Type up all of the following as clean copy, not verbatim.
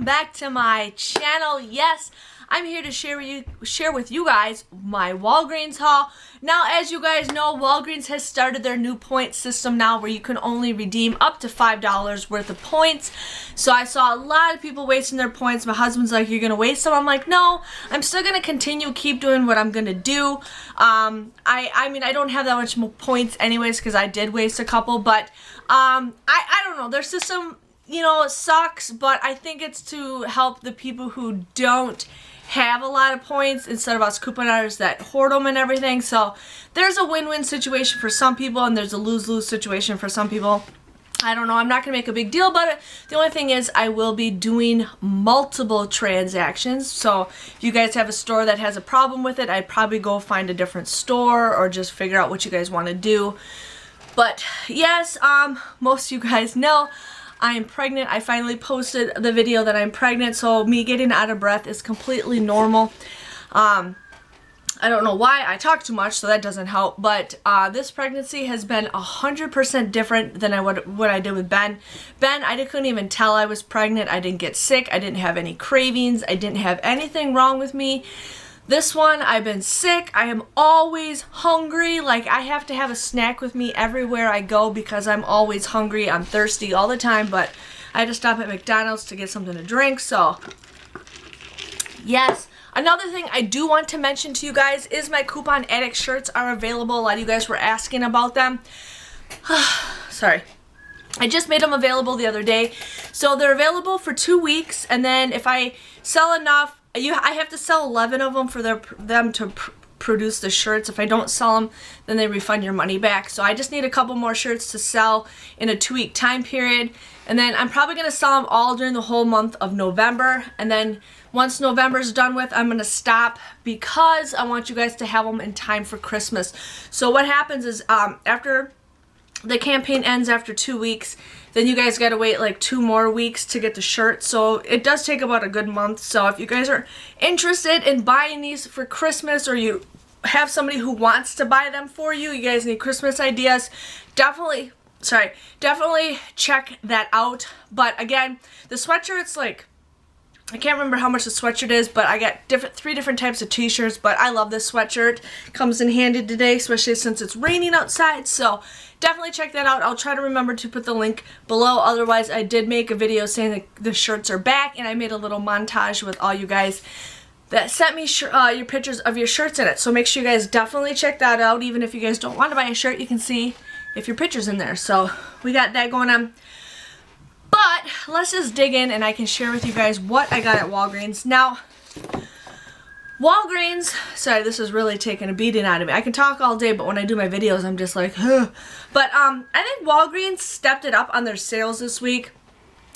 back to my channel. Yes, I'm here to share with you guys my Walgreens haul. Now, as you guys know, Walgreens has started their new point system now where you can only redeem up to $5 worth of points. So I saw a lot of people wasting their points. My husband's like, "You're gonna waste them?" I'm like, "No, I'm still gonna keep doing what I'm gonna do." I mean, I don't have that much more points anyways because I did waste a couple, but I don't know. Their system, you know, it sucks, but I think it's to help the people who don't have a lot of points instead of us couponers that hoard them and everything. So there's a win-win situation for some people and there's a lose-lose situation for some people. I don't know. I'm not going to make a big deal about it. The only thing is I will be doing multiple transactions. So if you guys have a store that has a problem with it, I'd probably go find a different store or just figure out what you guys want to do. But yes, most of you guys know I am pregnant. I finally posted the video that I'm pregnant, so me getting out of breath is completely normal. I don't know why I talk too much, so that doesn't help, but this pregnancy has been 100% different than what I did with Ben. Ben, I couldn't even tell I was pregnant. I didn't get sick. I didn't have any cravings. I didn't have anything wrong with me. This one, I've been sick. I am always hungry. Like, I have to have a snack with me everywhere I go because I'm always hungry. I'm thirsty all the time, but I had to stop at McDonald's to get something to drink, so yes. Another thing I do want to mention to you guys is my Coupon Addict shirts are available. A lot of you guys were asking about them. Sorry. I just made them available the other day. So they're available for 2 weeks, and then if I sell enough, I have to sell 11 of them for them to produce the shirts. If I don't sell them, then they refund your money back. So I just need a couple more shirts to sell in a 2-week time period. And then I'm probably going to sell them all during the whole month of November. And then once November's done with, I'm going to stop because I want you guys to have them in time for Christmas. So what happens is after the campaign ends after 2 weeks, then you guys gotta wait like 2 more weeks to get the shirt. So it does take about a good month. So if you guys are interested in buying these for Christmas, or you have somebody who wants to buy them for you, you guys need Christmas ideas, definitely check that out. But again, the sweatshirt's like, I can't remember how much the sweatshirt is, but I got 3 different types of t-shirts, but I love this sweatshirt. Comes in handy today, especially since it's raining outside, so definitely check that out. I'll try to remember to put the link below. Otherwise, I did make a video saying that the shirts are back, and I made a little montage with all you guys that sent me your pictures of your shirts in it. So make sure you guys definitely check that out. Even if you guys don't want to buy a shirt, you can see if your picture's in there. So we got that going on. But let's just dig in and I can share with you guys what I got at Walgreens. Now, Walgreens, sorry, this is really taking a beating out of me. I can talk all day, but when I do my videos, I'm just like, ugh. But I think Walgreens stepped it up on their sales this week.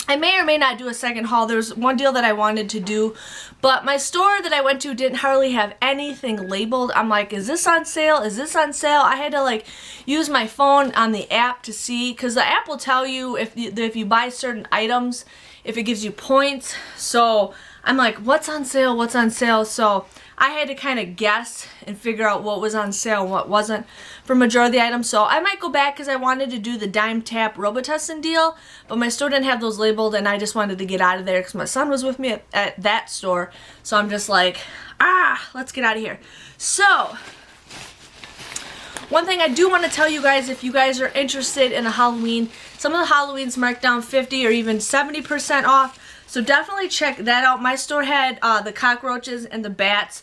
I may or may not do a second haul. There's one deal that I wanted to do, but my store that I went to didn't hardly have anything labeled. I'm like, is this on sale? Is this on sale? I had to like use my phone on the app to see, because the app will tell you if you buy certain items, if it gives you points. So I'm like, what's on sale? What's on sale? So I had to kind of guess and figure out what was on sale and what wasn't for majority of the items. So I might go back because I wanted to do the Dime Tap Robitussin deal, but my store didn't have those labeled and I just wanted to get out of there because my son was with me at that store. So I'm just like, let's get out of here. So one thing I do want to tell you guys, if you guys are interested in a Halloween, some of the Halloweens marked down 50 or even 70% off. So definitely check that out. My store had the cockroaches and the bats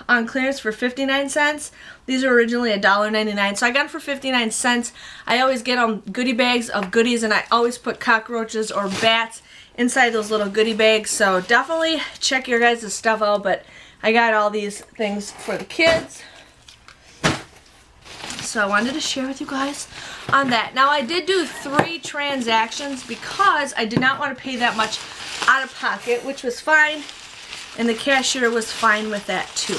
on clearance for 59 cents. These were originally $1.99, so I got them for 59 cents. I always get them goodie bags of goodies, and I always put cockroaches or bats inside those little goodie bags. So definitely check your guys' stuff out. But I got all these things for the kids, so I wanted to share with you guys on that. Now, I did do 3 transactions because I did not want to pay that much out of pocket, which was fine, and the cashier was fine with that too.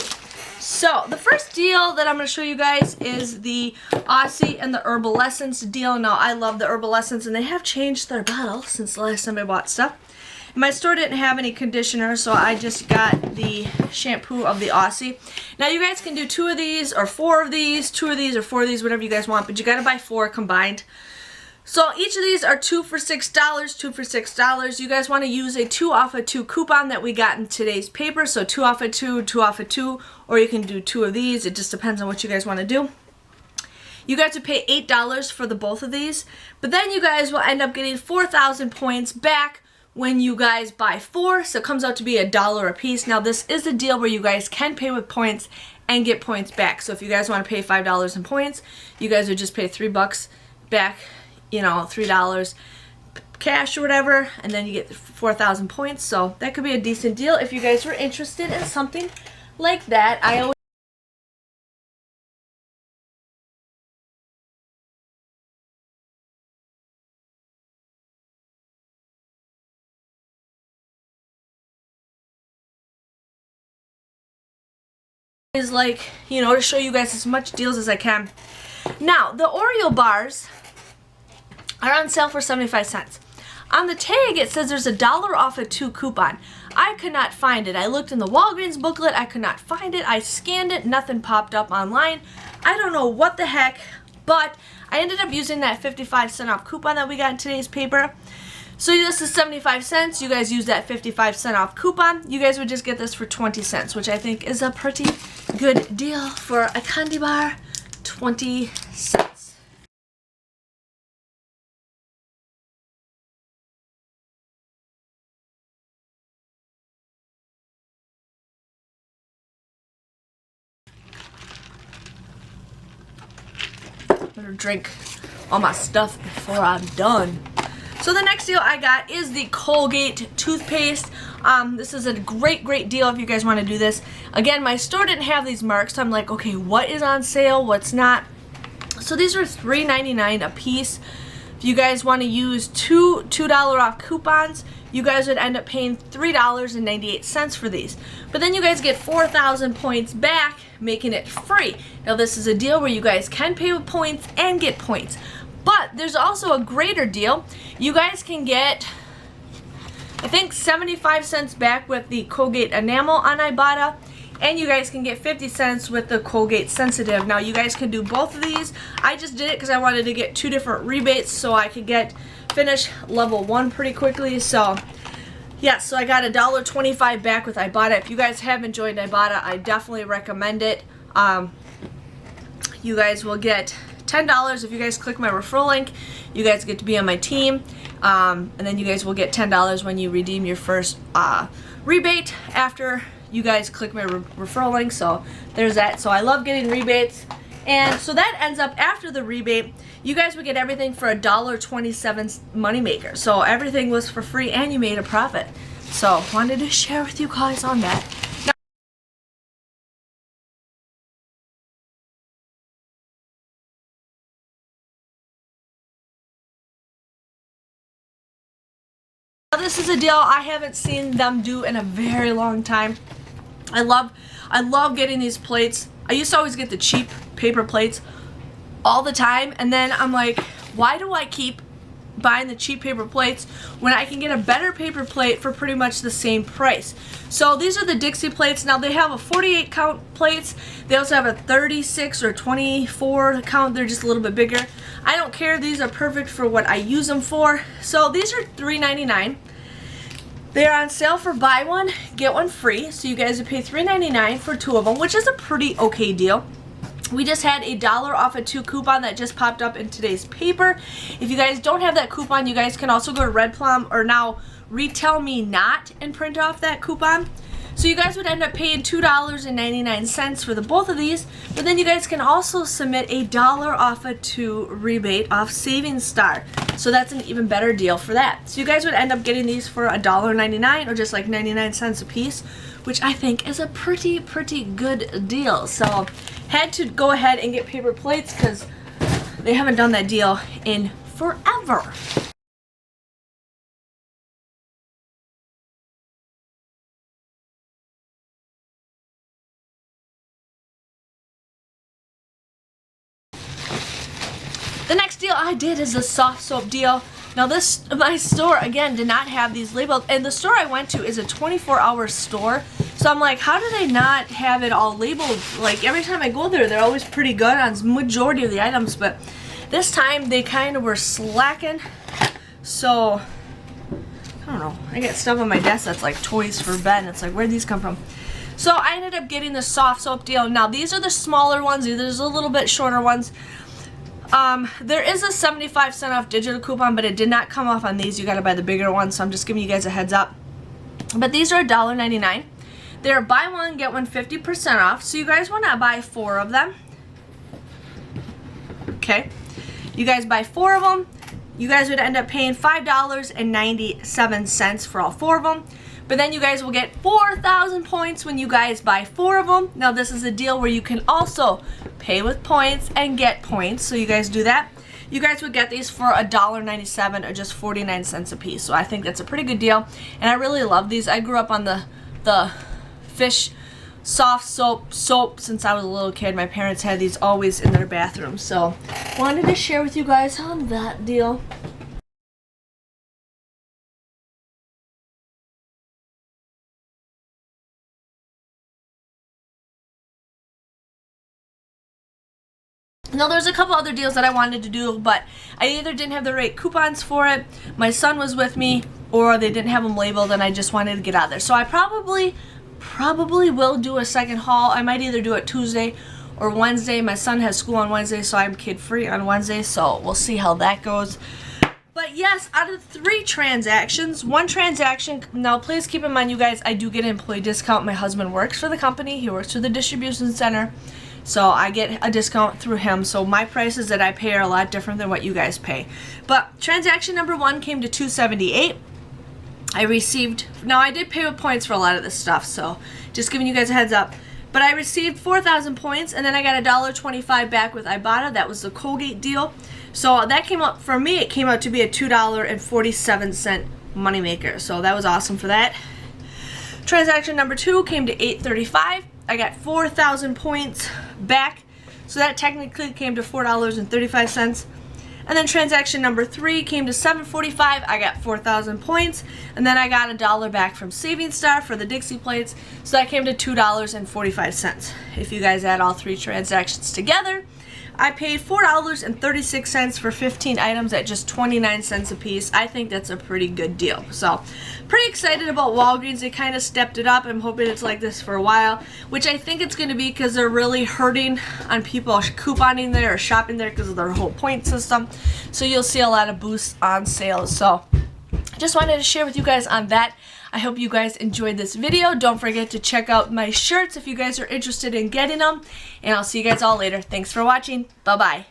So the first deal that I'm going to show you guys is the Aussie and the Herbal Essence deal. Now, I love the Herbal Essence, and they have changed their bottle since the last time I bought stuff. My store didn't have any conditioner, so I just got the shampoo of the Aussie. Now, you guys can do 2 of these or 4 of these, 2 of these or 4 of these, whatever you guys want, but you got to buy 4 combined. So each of these are 2 for $6, 2 for $6. You guys want to use a 2 off of 2 coupon that we got in today's paper. So 2 off of 2, 2 off of 2, or you can do 2 of these. It just depends on what you guys want to do. You guys would pay $8 for the both of these, but then you guys will end up getting 4,000 points back when you guys buy 4, so it comes out to be $1 a piece. Now this is a deal where you guys can pay with points and get points back. So if you guys want to pay $5 in points, you guys would just pay $3 back, you know, $3 cash or whatever, and then you get 4,000 points. So that could be a decent deal if you guys were interested in something like that. I always like, you know, to show you guys as much deals as I can. Now, the Oreo bars are on sale for 75 cents. On the tag, it says there's $1 off a 2 coupon. I could not find it. I looked in the Walgreens booklet. I could not find it. I scanned it. Nothing popped up online. I don't know what the heck, but I ended up using that 55-cent off coupon that we got in today's paper. So this is 75 cents. You guys use that 55-cent off coupon. You guys would just get this for 20 cents, which I think is a pretty good deal for a candy bar. 20 cents. Better drink all my stuff before I'm done. So the next deal I got is the Colgate toothpaste. This is a great deal if you guys want to do this. Again, my store didn't have these marks, so I'm like, okay, what is on sale, what's not? So these are $3.99 a piece. If you guys want to use $2 off coupons, you guys would end up paying $3.98 for these. But then you guys get 4,000 points back, making it free. Now this is a deal where you guys can pay with points and get points. But there's also a greater deal. You guys can get, I think, 75 cents back with the Colgate Enamel on Ibotta, and you guys can get 50 cents with the Colgate Sensitive. Now you guys can do both of these. I just did it because I wanted to get 2 different rebates so I could finish level 1 pretty quickly. So yeah, so I got $1.25 back with Ibotta. If you guys haven't joined Ibotta, I definitely recommend it. You guys will get $10 if you guys click my referral link. You guys get to be on my team, and then you guys will get $10 when you redeem your first rebate after you guys click my referral link. So there's that. So I love getting rebates, and so that ends up after the rebate. You guys would get everything for $1.27 moneymaker. So everything was for free, and you made a profit. So wanted to share with you guys on that. This is a deal I haven't seen them do in a very long time. I love getting these plates. I used to always get the cheap paper plates all the time, and then I'm like, why do I keep buying the cheap paper plates when I can get a better paper plate for pretty much the same price? So these are the Dixie plates. Now they have a 48 count plates. They also have a 36 or 24 count. They're just a little bit bigger. I don't care. These are perfect for what I use them for. So these are $3.99. They're on sale for buy one, get one free. So you guys would pay $3.99 for 2 of them, which is a pretty okay deal. We just had $1 off a 2 coupon that just popped up in today's paper. If you guys don't have that coupon, you guys can also go to Red Plum or now Retail Me Not and print off that coupon. So you guys would end up paying $2.99 for the both of these, but then you guys can also submit $1 off a 2 rebate off Savings Star. So that's an even better deal for that. So you guys would end up getting these for $1.99 or just like 99 cents a piece, which I think is a pretty good deal. So had to go ahead and get paper plates because they haven't done that deal in forever. The next deal I did is a soft soap deal. Now my store, again, did not have these labeled, and the store I went to is a 24-hour store. So I'm like, how do they not have it all labeled? Like every time I go there, they're always pretty good on majority of the items, but This time they kind of were slacking, so I don't know. I get stuff on my desk that's like toys for Ben. It's like, where'd these come from? So I ended up getting the Softsoap deal. Now these are the smaller ones. There's a little bit shorter ones. There is a 75% off digital coupon, but it did not come off on these. You gotta buy the bigger ones, so I'm just giving you guys a heads up. But these are $1.99. They're buy one, get one 50% off. So you guys wanna buy 4 of them. Okay. You guys buy 4 of them. You guys would end up paying $5.97 for all 4 of them. But then you guys will get 4,000 points when you guys buy 4 of them. Now this is a deal where you can also pay with points and get points. So you guys do that. You guys would get these for $1.97 or just 49 cents a piece. So I think that's a pretty good deal. And I really love these. I grew up on the fish soft soap since I was a little kid. My parents had these always in their bathroom. So wanted to share with you guys on that deal. Now there's a couple other deals that I wanted to do, but I either didn't have the right coupons for it, my son was with me, or they didn't have them labeled and I just wanted to get out of there. So I probably will do a second haul. I might either do it Tuesday or Wednesday. My son has school on Wednesday, so I'm kid free on Wednesday, so we'll see how that goes. But yes, out of 3 transactions, 1 transaction, now please keep in mind you guys, I do get an employee discount. My husband works for the company, he works for the distribution center. So I get a discount through him. So my prices that I pay are a lot different than what you guys pay. But transaction number 1 came to $2.78. I received, now I did pay with points for a lot of this stuff, so just giving you guys a heads up. But I received 4,000 points, and then I got $1.25 back with Ibotta. That was the Colgate deal. So that came up, for me, it came out to be a $2.47 moneymaker. So that was awesome for that. Transaction number 2 came to $8.35. I got 4,000 points back, so that technically came to $4.35. And then transaction number 3 came to $7.45. I got 4,000 points, and then I got $1 back from Saving Star for the Dixie plates, so that came to $2.45. If you guys add all 3 transactions together, I paid $4.36 for 15 items at just 29 cents a piece. I think that's a pretty good deal. So, pretty excited about Walgreens. They kind of stepped it up. I'm hoping it's like this for a while, which I think it's going to be because they're really hurting on people couponing there or shopping there because of their whole point system. So you'll see a lot of boosts on sales. So, just wanted to share with you guys on that. I hope you guys enjoyed this video. Don't forget to check out my shirts if you guys are interested in getting them. And I'll see you guys all later. Thanks for watching. Bye-bye.